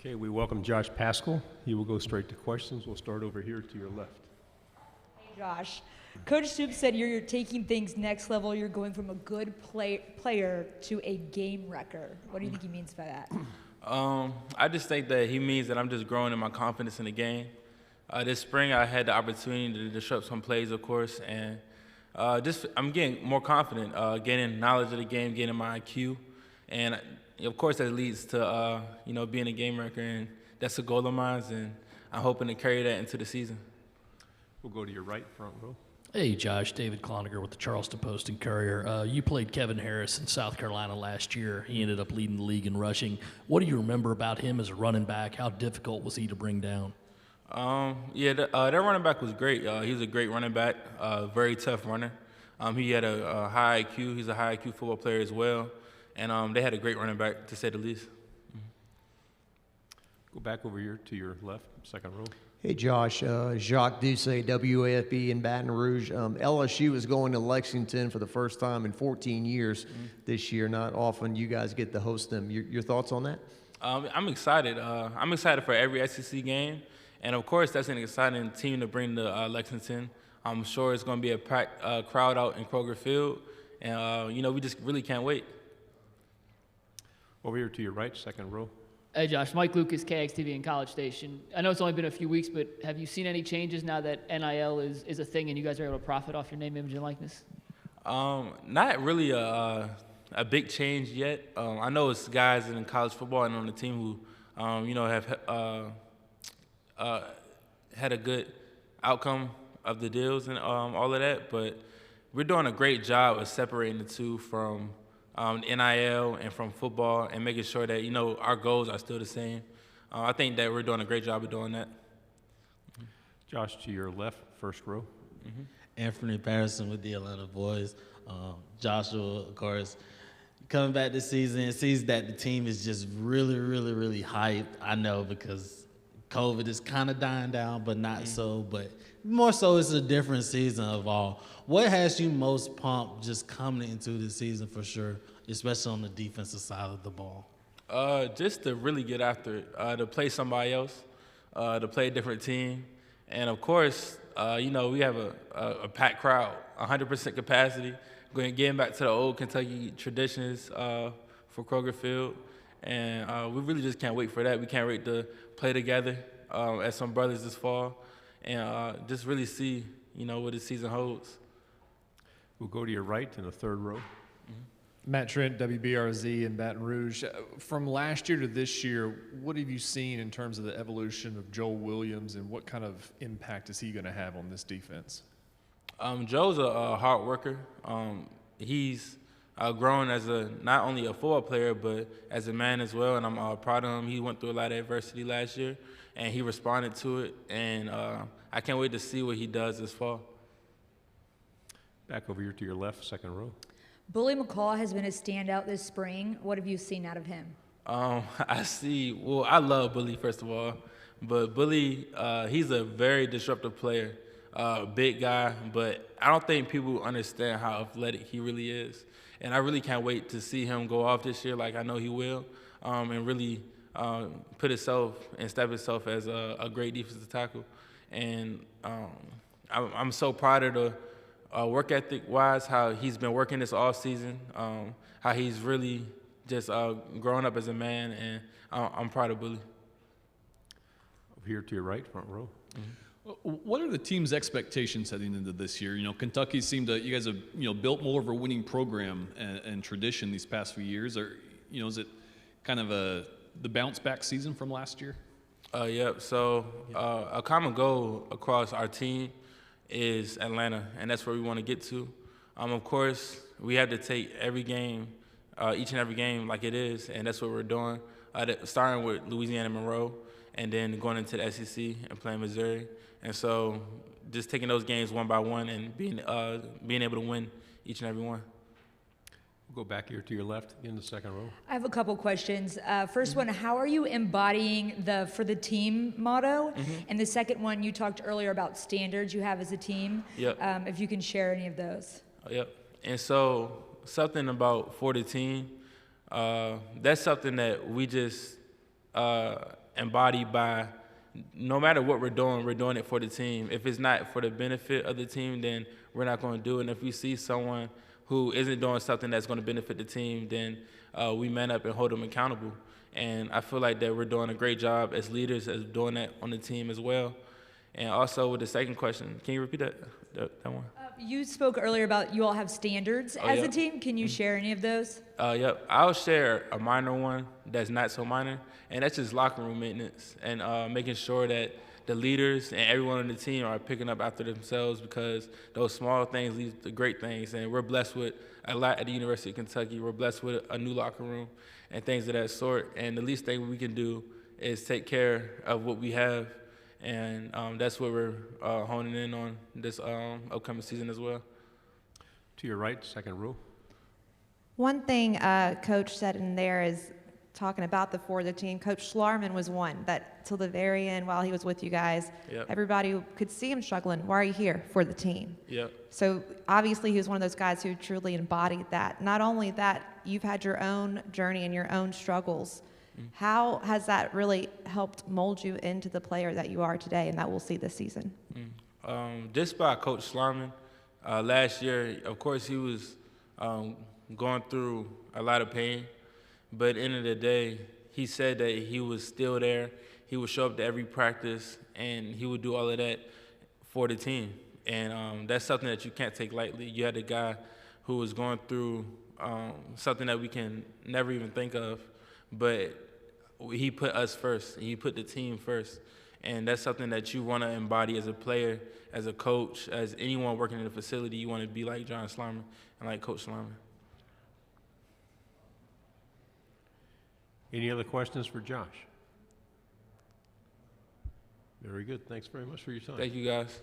Okay, we welcome Josh Paschal. He will go straight to questions. We'll start over here to your left. Hey, Josh. Coach Stoops said you're taking things next level. You're going from a good player to a game wrecker. What do you think he means by that? I just think that he means that I'm just growing in my confidence in the game. This spring, I had the opportunity to disrupt some plays, of course, and I'm getting more confident, gaining knowledge of the game, gaining my IQ, and of course that leads to being a game wrecker, and that's a goal of mine, and I'm hoping to carry that into the season. We'll go to your right, front row. Hey, Josh. David Cloninger with the Charleston Post and Courier. You played Kevin Harris in South Carolina last year. He ended up leading the league in rushing. What do you remember about him as a running back? How difficult was he to bring down? That running back was great. He was a great running back, very tough runner. He had a high IQ. He's a high IQ football player as well. And they had a great running back, to say the least. Go back over here to your left, second row. Hey, Josh. Jacques Doucet, WAFB in Baton Rouge. LSU is going to Lexington for the first time in 14 years this year. Not often you guys get to host them. Your thoughts on that? I'm excited. I'm excited for every SEC game. And, of course, that's an exciting team to bring to Lexington. I'm sure it's going to be a packed crowd out in Kroger Field. And, we just really can't wait. Over here to your right, second row. Hey, Josh. Mike Lucas, KXTV in College Station. I know it's only been a few weeks, but have you seen any changes now that NIL is a thing and you guys are able to profit off your name, image, and likeness? Not really a big change yet. I know it's guys in college football and on the team who, have had a good outcome of the deals and all of that, but we're doing a great job of separating the two from NIL and from football and making sure that, our goals are still the same. I think that we're doing a great job of doing that. Josh, to your left, first row. Anthony Patterson with the Atlanta Boys. Joshua, of course, coming back this season, sees that the team is just really, really, really hyped. I know because COVID is kind of dying down, but not so. But more so, it's a different season of all. What has you most pumped just coming into the season for sure, especially on the defensive side of the ball? Just to really get after it, to play somebody else, to play a different team. And, of course, we have a packed crowd, 100% capacity, getting back to the old Kentucky traditions for Kroger Field. And we really just can't wait for that. We can't wait to play together as some brothers this fall and just really see, what this season holds. We'll go to your right in the third row. Matt Trent, WBRZ in Baton Rouge. From last year to this year, what have you seen in terms of the evolution of Joel Williams, and what kind of impact is he going to have on this defense? Joe's a hard worker. He's grown as not only a football player, but as a man as well, and I'm proud of him. He went through a lot of adversity last year, and he responded to it, and I can't wait to see what he does this fall. Back over here to your left, second row. Bully McCall has been a standout this spring. What have you seen out of him? I love Bully, first of all, but Bully, he's a very disruptive player, big guy, but I don't think people understand how athletic he really is. And I really can't wait to see him go off this year like I know he will, and really put himself and step himself as a great defensive tackle. And I'm so proud of the work ethic-wise, how he's been working this offseason, how he's really just grown up as a man, and I'm proud of Bully. Over here to your right, front row. What are the team's expectations heading into this year? Kentucky you guys have, built more of a winning program and tradition these past few years. Or, is it kind of the bounce back season from last year? Yep. So a common goal across our team is Atlanta, and that's where we want to get to. Of course, we have to take every game, each and every game like it is, and that's what we're doing, starting with Louisiana and Monroe, and then going into the SEC and playing Missouri. And so just taking those games one by one and being able to win each and every one. We'll go back here to your left, in the second row. I have a couple questions. First one, how are you embodying the For the Team motto? And the second one, you talked earlier about standards you have as a team. Yep. If you can share any of those. Yep. And so something about For the Team, that's something that we just embodied by, no matter what we're doing it for the team. If it's not for the benefit of the team, then we're not going to do it. And if we see someone who isn't doing something that's going to benefit the team, then we man up and hold them accountable. And I feel like that we're doing a great job as leaders as doing that on the team as well. And also with the second question, can you repeat that one? You spoke earlier about you all have standards as a team. Can you share any of those? Yep. I'll share a minor one that's not so minor, and that's just locker room maintenance and making sure that the leaders and everyone on the team are picking up after themselves, because those small things lead to great things. And we're blessed with a lot at the University of Kentucky. We're blessed with a new locker room and things of that sort. And the least thing we can do is take care of what we have. And that's what we're honing in on this upcoming season as well. To your right, second row. One thing Coach said in there is talking about the four of the team. Coach Schlarman was one that till the very end, while he was with you guys, everybody could see him struggling. Why are you here? For the team. Yep. So obviously he was one of those guys who truly embodied that. Not only that, you've had your own journey and your own struggles. How has that really helped mold you into the player that you are today and that we'll see this season? Just by Coach Schlarman, last year, of course, he was going through a lot of pain, but at the end of the day, he said that he was still there. He would show up to every practice, and he would do all of that for the team. And that's something that you can't take lightly. You had a guy who was going through something that we can never even think of, but he put us first. He put the team first. And that's something that you want to embody as a player, as a coach, as anyone working in the facility. You want to be like John Schlarman and like Coach Schlarman. Any other questions for Josh? Very good. Thanks very much for your time. Thank you, guys.